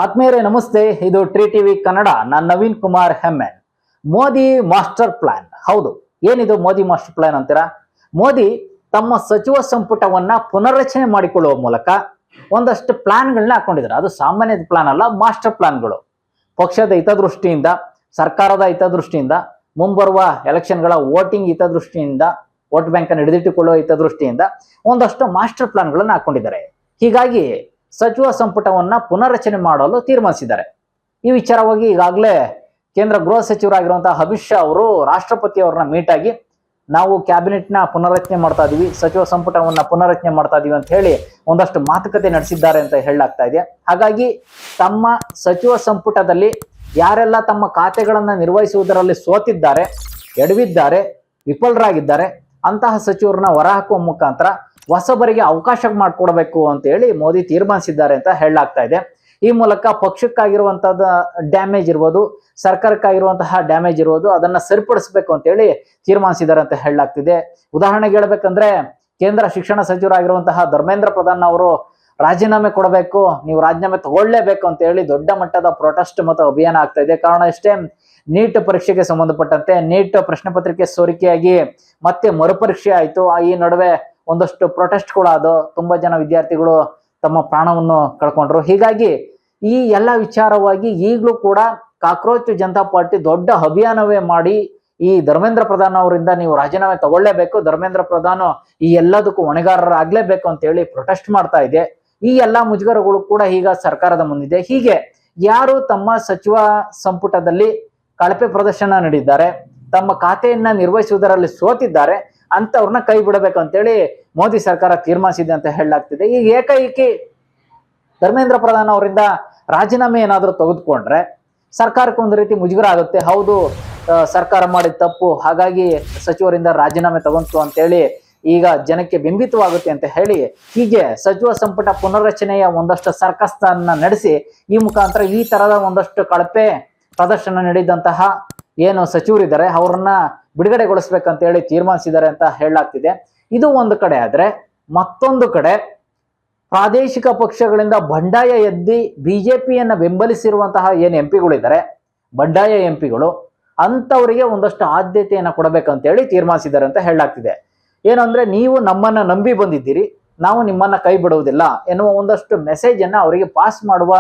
ಆತ್ಮೀಯರೇ ನಮಸ್ತೆ. ಇದು ಟ್ರೀ ಟಿವಿ ಕನ್ನಡ. ನಾನು ನವೀನ್ ಕುಮಾರ್ ಹೆಮ್ಮೆನ್. Modi master plan. ಹೌದು, ಏನಿದು ಮೋದಿ ಮಾಸ್ಟರ್ ಪ್ಲಾನ್ ಅಂತೀರಾ? ಮೋದಿ ತಮ್ಮ ಸಚಿವ ಸಂಪುಟವನ್ನ ಪುನರ್ರಚನೆ ಮಾಡಿಕೊಳ್ಳುವ ಮೂಲಕ ಒಂದಷ್ಟು ಪ್ಲಾನ್ಗಳನ್ನ ಹಾಕೊಂಡಿದ್ದಾರೆ. ಅದು ಸಾಮಾನ್ಯ ಪ್ಲಾನ್ ಅಲ್ಲ, ಮಾಸ್ಟರ್ ಪ್ಲಾನ್ಗಳು. ಪಕ್ಷದ ಹಿತದೃಷ್ಟಿಯಿಂದ, ಸರ್ಕಾರದ ಹಿತದೃಷ್ಟಿಯಿಂದ, ಮುಂಬರುವ ಎಲೆಕ್ಷನ್ಗಳ ವೋಟಿಂಗ್ ಹಿತದೃಷ್ಟಿಯಿಂದ, ವೋಟ್ ಬ್ಯಾಂಕ್ ಅನ್ನು ಹಿಡಿದಿಟ್ಟುಕೊಳ್ಳುವ ಹಿತದೃಷ್ಟಿಯಿಂದ ಒಂದಷ್ಟು ಮಾಸ್ಟರ್ ಪ್ಲಾನ್ಗಳನ್ನು ಹಾಕೊಂಡಿದ್ದಾರೆ. ಹೀಗಾಗಿ ಸಚಿವ ಸಂಪುಟವನ್ನ ಪುನರ್ರಚನೆ ಮಾಡಲು ತೀರ್ಮಾನಿಸಿದ್ದಾರೆ. ಈ ವಿಚಾರವಾಗಿ ಈಗಾಗಲೇ ಕೇಂದ್ರ ಗೃಹ ಸಚಿವರಾಗಿರುವಂತಹ ಅಮಿತ್ ಶಾ ಅವರು ರಾಷ್ಟ್ರಪತಿ ಅವರನ್ನ ಮೀಟ್ ಆಗಿ ನಾವು ಕ್ಯಾಬಿನೆಟ್ನ ಪುನರ್ರಚನೆ ಮಾಡ್ತಾ ಇದೀವಿ, ಸಚಿವ ಸಂಪುಟವನ್ನ ಪುನರ್ರಚನೆ ಮಾಡ್ತಾ ಇದೀವಿ ಅಂತ ಹೇಳಿ ಒಂದಷ್ಟು ಮಾತುಕತೆ ನಡೆಸಿದ್ದಾರೆ ಅಂತ ಹೇಳಲಾಗ್ತಾ ಇದೆ. ಹಾಗಾಗಿ ತಮ್ಮ ಸಚಿವ ಸಂಪುಟದಲ್ಲಿ ಯಾರೆಲ್ಲ ತಮ್ಮ ಖಾತೆಗಳನ್ನ ನಿರ್ವಹಿಸುವುದರಲ್ಲಿ ಸೋತಿದ್ದಾರೆ, ಎಡವಿದ್ದಾರೆ, ವಿಫಲರಾಗಿದ್ದಾರೆ ಅಂತಹ ಸಚಿವರನ್ನ ಹೊರಹಾಕುವ ಮುಖಾಂತರ ಹೊಸಬರಿಗೆ ಅವಕಾಶ ಮಾಡಿಕೊಡ್ಬೇಕು ಅಂತ ಹೇಳಿ ಮೋದಿ ತೀರ್ಮಾನಿಸಿದ್ದಾರೆ ಅಂತ ಹೇಳಲಾಗ್ತಾ ಇದೆ. ಈ ಮೂಲಕ ಪಕ್ಷಕ್ಕಾಗಿರುವಂತಹದ್ದು ಡ್ಯಾಮೇಜ್ ಇರ್ಬೋದು, ಸರ್ಕಾರಕ್ಕಾಗಿರುವಂತಹ ಡ್ಯಾಮೇಜ್ ಇರ್ಬೋದು, ಅದನ್ನ ಸರಿಪಡಿಸಬೇಕು ಅಂತ ಹೇಳಿ ತೀರ್ಮಾನಿಸಿದ್ದಾರೆ ಅಂತ ಹೇಳಲಾಗ್ತಿದೆ. ಉದಾಹರಣೆಗೆ ಹೇಳ್ಬೇಕಂದ್ರೆ ಕೇಂದ್ರ ಶಿಕ್ಷಣ ಸಚಿವರಾಗಿರುವಂತಹ ಧರ್ಮೇಂದ್ರ ಪ್ರಧಾನ್ ಅವರು ರಾಜೀನಾಮೆ ಕೊಡಬೇಕು, ನೀವು ರಾಜೀನಾಮೆ ತಗೊಳ್ಳೇಬೇಕು ಅಂತ ಹೇಳಿ ದೊಡ್ಡ ಮಟ್ಟದ ಪ್ರೊಟೆಸ್ಟ್ ಮತ್ತು ಅಭಿಯಾನ ಆಗ್ತಾ ಇದೆ. ಕಾರಣ ಇಷ್ಟೇ, ನೀಟ್ ಪರೀಕ್ಷೆಗೆ ಸಂಬಂಧಪಟ್ಟಂತೆ ನೀಟ್ ಪ್ರಶ್ನೆ ಪತ್ರಿಕೆ ಸೋರಿಕೆಯಾಗಿ ಮತ್ತೆ ಮರುಪರೀಕ್ಷೆ ಆಯಿತು. ಈ ನಡುವೆ ಒಂದಷ್ಟು ಪ್ರೊಟೆಸ್ಟ್ ಕೂಡ ಅದು, ತುಂಬಾ ಜನ ವಿದ್ಯಾರ್ಥಿಗಳು ತಮ್ಮ ಪ್ರಾಣವನ್ನು ಕಳ್ಕೊಂಡ್ರು. ಹೀಗಾಗಿ ಈ ಎಲ್ಲ ವಿಚಾರವಾಗಿ ಈಗಲೂ ಕೂಡ ಕಾಕ್ರೋಚ್ ಜನತಾ ಪಾರ್ಟಿ ದೊಡ್ಡ ಅಭಿಯಾನವೇ ಮಾಡಿ ಈ ಧರ್ಮೇಂದ್ರ ಪ್ರಧಾನ್ ಅವರಿಂದ ನೀವು ರಾಜೀನಾಮೆ ತಗೊಳ್ಳೇಬೇಕು, ಧರ್ಮೇಂದ್ರ ಪ್ರಧಾನ್ ಈ ಎಲ್ಲದಕ್ಕೂ ಹೊಣೆಗಾರರಾಗ್ಲೇಬೇಕು ಅಂತ ಹೇಳಿ ಪ್ರೊಟೆಸ್ಟ್ ಮಾಡ್ತಾ ಇದೆ. ಈ ಎಲ್ಲಾ ಮುಜುಗರಗಳು ಕೂಡ ಈಗ ಸರ್ಕಾರದ ಮುಂದಿದೆ. ಹೀಗೆ ಯಾರು ತಮ್ಮ ಸಚಿವ ಸಂಪುಟದಲ್ಲಿ ಕಳಪೆ ಪ್ರದರ್ಶನ ನೀಡಿದ್ದಾರೆ, ತಮ್ಮ ಖಾತೆಯನ್ನ ನಿರ್ವಹಿಸುವುದರಲ್ಲಿ ಸೋತಿದ್ದಾರೆ ಅಂತವ್ರನ್ನ ಕೈ ಬಿಡಬೇಕು ಅಂತೇಳಿ ಮೋದಿ ಸರ್ಕಾರ ತೀರ್ಮಾನಿಸಿದೆ ಅಂತ ಹೇಳಲಾಗ್ತಿದೆ. ಈಗ ಏಕೈಕಿ ಧರ್ಮೇಂದ್ರ ಪ್ರಧಾನ್ ಅವರಿಂದ ರಾಜೀನಾಮೆ ಏನಾದರೂ ತೆಗೆದುಕೊಂಡ್ರೆ ಸರ್ಕಾರಕ್ಕೆ ಒಂದು ರೀತಿ ಮುಜುಗರ ಆಗುತ್ತೆ. ಹೌದು, ಸರ್ಕಾರ ಮಾಡಿದ ತಪ್ಪು, ಹಾಗಾಗಿ ಸಚಿವರಿಂದ ರಾಜೀನಾಮೆ ತಗೊಂತು ಅಂತೇಳಿ ಈಗ ಜನಕ್ಕೆ ಬಿಂಬಿತವಾಗುತ್ತೆ ಅಂತ ಹೇಳಿ ಹೀಗೆ ಸಚಿವ ಸಂಪುಟ ಪುನರ್ರಚನೆಯ ಒಂದಷ್ಟು ಸರ್ಕಸ್ ಅನ್ನ ನಡೆಸಿ ಈ ಮುಖಾಂತರ ಈ ತರದ ಒಂದಷ್ಟು ಕಳಪೆ ಪ್ರದರ್ಶನ ನೀಡಿದಂತಹ ಏನು ಸಚಿವರಿದ್ದಾರೆ ಅವರನ್ನ ಬಿಡುಗಡೆಗೊಳಿಸ್ಬೇಕಂತ ಹೇಳಿ ತೀರ್ಮಾನಿಸಿದ್ದಾರೆ ಅಂತ ಹೇಳಲಾಗ್ತಿದೆ. ಇದು ಒಂದು ಕಡೆ ಆದ್ರೆ, ಮತ್ತೊಂದು ಕಡೆ ಪ್ರಾದೇಶಿಕ ಪಕ್ಷಗಳಿಂದ ಬಂಡಾಯ ಎದ್ದಿ ಬಿಜೆಪಿಯನ್ನ ಬೆಂಬಲಿಸಿರುವಂತಹ ಏನು ಎಂಪಿಗಳಿದ್ದಾರೆ, ಬಂಡಾಯ ಎಂಪಿಗಳು, ಅಂತವರಿಗೆ ಒಂದಷ್ಟು ಆದ್ಯತೆಯನ್ನ ಕೊಡಬೇಕಂತ ಹೇಳಿ ತೀರ್ಮಾನಿಸಿದ್ದಾರೆ ಅಂತ ಹೇಳಲಾಗ್ತಿದೆ. ಏನಂದ್ರೆ, ನೀವು ನಮ್ಮನ್ನ ನಂಬಿ ಬಂದಿದ್ದೀರಿ, ನಾವು ನಿಮ್ಮನ್ನ ಕೈ ಬಿಡುವುದಿಲ್ಲ ಎನ್ನುವ ಒಂದಷ್ಟು ಮೆಸೇಜ್ ಅನ್ನ ಅವರಿಗೆ ಪಾಸ್ ಮಾಡುವ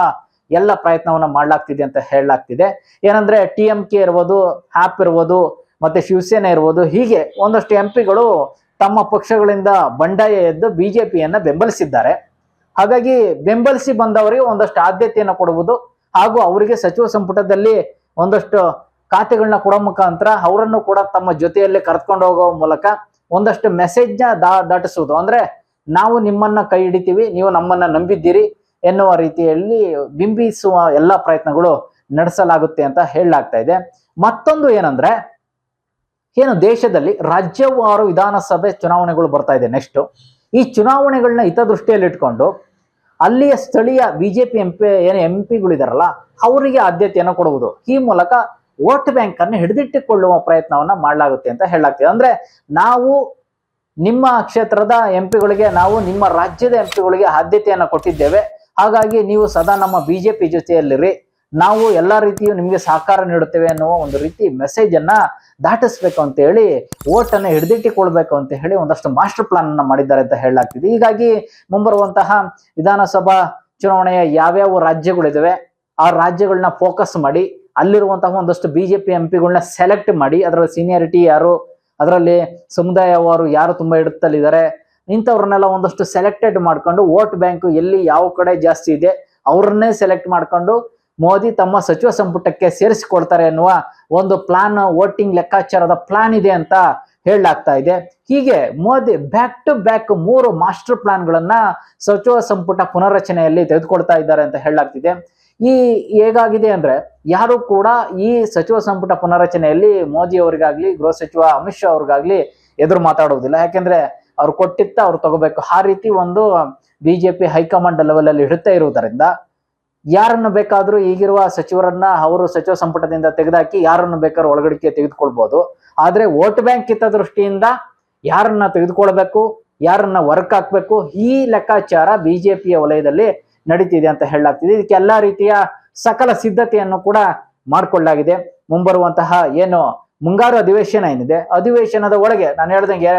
ಎಲ್ಲ ಪ್ರಯತ್ನವನ್ನ ಮಾಡಲಾಗ್ತಿದೆ ಅಂತ ಹೇಳಲಾಗ್ತಿದೆ. ಏನಂದ್ರೆ, TMK ಇರ್ಬೋದು, ಹ್ಯಾಪ್ ಇರ್ಬೋದು, ಮತ್ತೆ ಶಿವಸೇನೆ ಇರ್ಬೋದು, ಹೀಗೆ ಒಂದಷ್ಟು ಎಂಪಿಗಳು ತಮ್ಮ ಪಕ್ಷಗಳಿಂದ ಬಂಡಾಯ ಎದ್ದು ಬಿಜೆಪಿಯನ್ನ ಬೆಂಬಲಿಸಿದ್ದಾರೆ. ಹಾಗಾಗಿ ಬೆಂಬಲಿಸಿ ಬಂದವರಿಗೆ ಒಂದಷ್ಟು ಆದ್ಯತೆಯನ್ನು ಕೊಡುವುದು ಹಾಗೂ ಅವರಿಗೆ ಸಚಿವ ಸಂಪುಟದಲ್ಲಿ ಒಂದಷ್ಟು ಖಾತೆಗಳನ್ನ ಕೊಡೋ ಮುಖಾಂತರ ಅವರನ್ನು ಕೂಡ ತಮ್ಮ ಜೊತೆಯಲ್ಲಿ ಕರೆದುಕೊಂಡು ಹೋಗೋ ಮೂಲಕ ಒಂದಷ್ಟು ಮೆಸೇಜ್ನ ದಾಟಿಸುವುದು. ಅಂದ್ರೆ, ನಾವು ನಿಮ್ಮನ್ನ ಕೈ ಹಿಡಿತೀವಿ, ನೀವು ನಮ್ಮನ್ನ ನಂಬಿದ್ದೀರಿ ಎನ್ನುವ ರೀತಿಯಲ್ಲಿ ಬಿಂಬಿಸುವ ಎಲ್ಲ ಪ್ರಯತ್ನಗಳು ನಡೆಸಲಾಗುತ್ತೆ ಅಂತ ಹೇಳಲಾಗ್ತಾ ಇದೆ. ಮತ್ತೊಂದು ಏನಂದ್ರೆ, ಏನು ದೇಶದಲ್ಲಿ ರಾಜ್ಯವಾರು ವಿಧಾನಸಭೆ ಚುನಾವಣೆಗಳು ಬರ್ತಾ ಇದೆ ನೆಕ್ಸ್ಟ್. ಈ ಚುನಾವಣೆಗಳನ್ನ ಹಿತದೃಷ್ಟಿಯಲ್ಲಿ ಇಟ್ಕೊಂಡು ಅಲ್ಲಿಯ ಸ್ಥಳೀಯ ಬಿಜೆಪಿ ಎಂಪಿಗಳಿದಾರಲ್ಲ ಅವರಿಗೆ ಆದ್ಯತೆಯನ್ನು ಕೊಡುವುದು. ಈ ಮೂಲಕ ವೋಟ್ ಬ್ಯಾಂಕ್ ಅನ್ನು ಹಿಡಿದಿಟ್ಟುಕೊಳ್ಳುವ ಪ್ರಯತ್ನವನ್ನ ಮಾಡಲಾಗುತ್ತೆ ಅಂತ ಹೇಳಲಾಗ್ತದೆ. ಅಂದ್ರೆ, ನಾವು ನಿಮ್ಮ ಕ್ಷೇತ್ರದ ಎಂಪಿಗಳಿಗೆ, ನಾವು ನಿಮ್ಮ ರಾಜ್ಯದ ಎಂಪಿಗಳಿಗೆ ಆದ್ಯತೆಯನ್ನು ಕೊಟ್ಟಿದ್ದೇವೆ, ಹಾಗಾಗಿ ನೀವು ಸದಾ ನಮ್ಮ ಬಿಜೆಪಿ ಜೊತೆಯಲ್ಲಿರಿ, ನಾವು ಎಲ್ಲಾ ರೀತಿಯೂ ನಿಮಗೆ ಸಹಕಾರ ನೀಡುತ್ತೇವೆ ಅನ್ನುವ ಒಂದು ರೀತಿ ಮೆಸೇಜ್ ಅನ್ನ ದಾಟಿಸ್ಬೇಕು ಅಂತ ಹೇಳಿ, ವೋಟ್ ಅನ್ನು ಹಿಡಿದಿಟ್ಟುಕೊಳ್ಬೇಕು ಅಂತ ಹೇಳಿ ಒಂದಷ್ಟು ಮಾಸ್ಟರ್ ಪ್ಲಾನ್ ಅನ್ನ ಮಾಡಿದ್ದಾರೆ ಅಂತ ಹೇಳಲಾಗ್ತಿದೆ. ಹೀಗಾಗಿ ಮುಂಬರುವಂತಹ ವಿಧಾನಸಭಾ ಚುನಾವಣೆಯ ಯಾವ್ಯಾವ ರಾಜ್ಯಗಳಿದಾವೆ ಆ ರಾಜ್ಯಗಳನ್ನ ಫೋಕಸ್ ಮಾಡಿ ಅಲ್ಲಿರುವಂತಹ ಒಂದಷ್ಟು ಬಿಜೆಪಿ ಎಂಪಿಗಳನ್ನ ಸೆಲೆಕ್ಟ್ ಮಾಡಿ, ಅದರಲ್ಲಿ ಸೀನಿಯಾರಿಟಿ ಯಾರು, ಅದರಲ್ಲಿ ಸಮುದಾಯವಾರು ಯಾರು ತುಂಬಾ ಇಡುತ್ತಲಿದ್ದಾರೆ, ಇಂಥವ್ರನ್ನೆಲ್ಲ ಒಂದಷ್ಟು ಸೆಲೆಕ್ಟೆಡ್ ಮಾಡ್ಕೊಂಡು ವೋಟ್ ಬ್ಯಾಂಕ್ ಎಲ್ಲಿ ಯಾವ ಕಡೆ ಜಾಸ್ತಿ ಇದೆ ಅವ್ರನ್ನೇ ಸೆಲೆಕ್ಟ್ ಮಾಡ್ಕೊಂಡು ಮೋದಿ ತಮ್ಮ ಸಚಿವ ಸಂಪುಟಕ್ಕೆ ಸೇರಿಸಿಕೊಳ್ತಾರೆ ಎನ್ನುವ ಒಂದು ಪ್ಲಾನ್, ವೋಟಿಂಗ್ ಲೆಕ್ಕಾಚಾರದ ಪ್ಲಾನ್ ಇದೆ ಅಂತ ಹೇಳಲಾಗ್ತಾ ಇದೆ. ಹೀಗೆ Modi back to back 3 master ಪ್ಲಾನ್ಗಳನ್ನ ಸಚಿವ ಸಂಪುಟ ಪುನರ್ರಚನೆಯಲ್ಲಿ ತೆಗೆದುಕೊಳ್ತಾ ಇದ್ದಾರೆ ಅಂತ ಹೇಳಲಾಗ್ತಿದೆ. ಈ ಹೇಗಾಗಿದೆ ಅಂದ್ರೆ, ಯಾರು ಕೂಡ ಈ ಸಚಿವ ಸಂಪುಟ ಪುನರ್ರಚನೆಯಲ್ಲಿ ಮೋದಿ ಅವರಿಗಾಗ್ಲಿ, ಗೃಹ ಸಚಿವ ಅಮಿತ್ ಶಾ ಅವ್ರಿಗಾಗ್ಲಿ ಎದುರು ಮಾತಾಡುವುದಿಲ್ಲ. ಯಾಕೆಂದ್ರೆ ಅವ್ರು ಕೊಟ್ಟಿತ್ತ ಅವ್ರು ತಗೋಬೇಕು, ಆ ರೀತಿ ಒಂದು ಬಿಜೆಪಿ ಹೈಕಮಾಂಡ್ ಲೆವೆಲ್ ಅಲ್ಲಿ ಇಡುತ್ತಾ ಇರುವುದರಿಂದ ಯಾರನ್ನು ಬೇಕಾದ್ರೂ ಈಗಿರುವ ಸಚಿವರನ್ನ ಅವರು ಸಚಿವ ಸಂಪುಟದಿಂದ ತೆಗೆದುಹಾಕಿ ಯಾರನ್ನು ಬೇಕಾದ್ರೂ ಒಳಗಡಿಕೆ ತೆಗೆದುಕೊಳ್ಬಹುದು. ಆದ್ರೆ ವೋಟ್ ಬ್ಯಾಂಕ್ ಹಿತದೃಷ್ಟಿಯಿಂದ ಯಾರನ್ನ ತೆಗೆದುಕೊಳ್ಬೇಕು, ಯಾರನ್ನ ವರ್ಕ್ ಹಾಕ್ಬೇಕು, ಈ ಲೆಕ್ಕಾಚಾರ ಬಿಜೆಪಿಯ ವಲಯದಲ್ಲಿ ನಡೀತಿದೆ ಅಂತ ಹೇಳಲಾಗ್ತಿದೆ. ಇದಕ್ಕೆ ಎಲ್ಲಾ ರೀತಿಯ ಸಕಲ ಸಿದ್ಧತೆಯನ್ನು ಕೂಡ ಮಾಡಿಕೊಳ್ಳಲಾಗಿದೆ. ಮುಂಬರುವಂತಹ ಏನು ಮುಂಗಾರು ಅಧಿವೇಶನ ಏನಿದೆ, ಅಧಿವೇಶನದ ಒಳಗೆ ನಾನು ಹೇಳ್ದಂಗೆ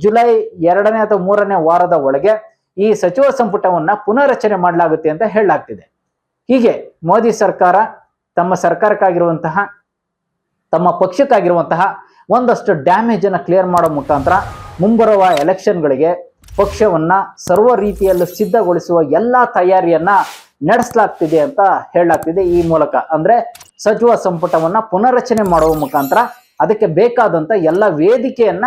ಜುಲೈ 2ನೇ ಅಥವಾ 3ನೇ ವಾರದ ಒಳಗೆ ಈ ಸಚಿವ ಸಂಪುಟವನ್ನ ಪುನರ್ರಚನೆ ಮಾಡಲಾಗುತ್ತೆ ಅಂತ ಹೇಳಲಾಗ್ತಿದೆ. ಹೀಗೆ ಮೋದಿ ಸರ್ಕಾರ ತಮ್ಮ ಸರ್ಕಾರಕ್ಕಾಗಿರುವಂತಹ, ತಮ್ಮ ಪಕ್ಷಕ್ಕಾಗಿರುವಂತಹ ಒಂದಷ್ಟು ಡ್ಯಾಮೇಜ್ ಅನ್ನ ಕ್ಲಿಯರ್ ಮಾಡೋ ಮುಖಾಂತರ ಮುಂಬರುವ ಎಲೆಕ್ಷನ್ಗಳಿಗೆ ಪಕ್ಷವನ್ನ ಸರ್ವ ರೀತಿಯಲ್ಲೂ ಸಿದ್ಧಗೊಳಿಸುವ ಎಲ್ಲಾ ತಯಾರಿಯನ್ನ ನಡೆಸಲಾಗ್ತಿದೆ ಅಂತ ಹೇಳಲಾಗ್ತಿದೆ. ಈ ಮೂಲಕ ಅಂದ್ರೆ ಸಚಿವ ಸಂಪುಟವನ್ನ ಪುನರ್ರಚನೆ ಮಾಡುವ ಮುಖಾಂತರ ಅದಕ್ಕೆ ಬೇಕಾದಂತ ಎಲ್ಲ ವೇದಿಕೆಯನ್ನ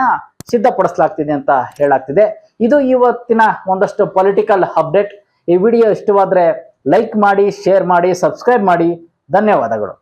ಸಿದ್ಧಪಡಿಸಲಾಗ್ತಿದೆ ಅಂತ ಹೇಳಲಾಗ್ತಿದೆ. ಇದು ಇವತ್ತಿನ ಒಂದಷ್ಟು ಪೊಲಿಟಿಕಲ್ ಅಪ್ಡೇಟ್. ಈ ವಿಡಿಯೋ ಇಷ್ಟವಾದ್ರೆ ಲೈಕ್ ಮಾಡಿ, ಶೇರ್ ಮಾಡಿ, ಸಬ್ಸ್ಕ್ರೈಬ್ ಮಾಡಿ. ಧನ್ಯವಾದಗಳು.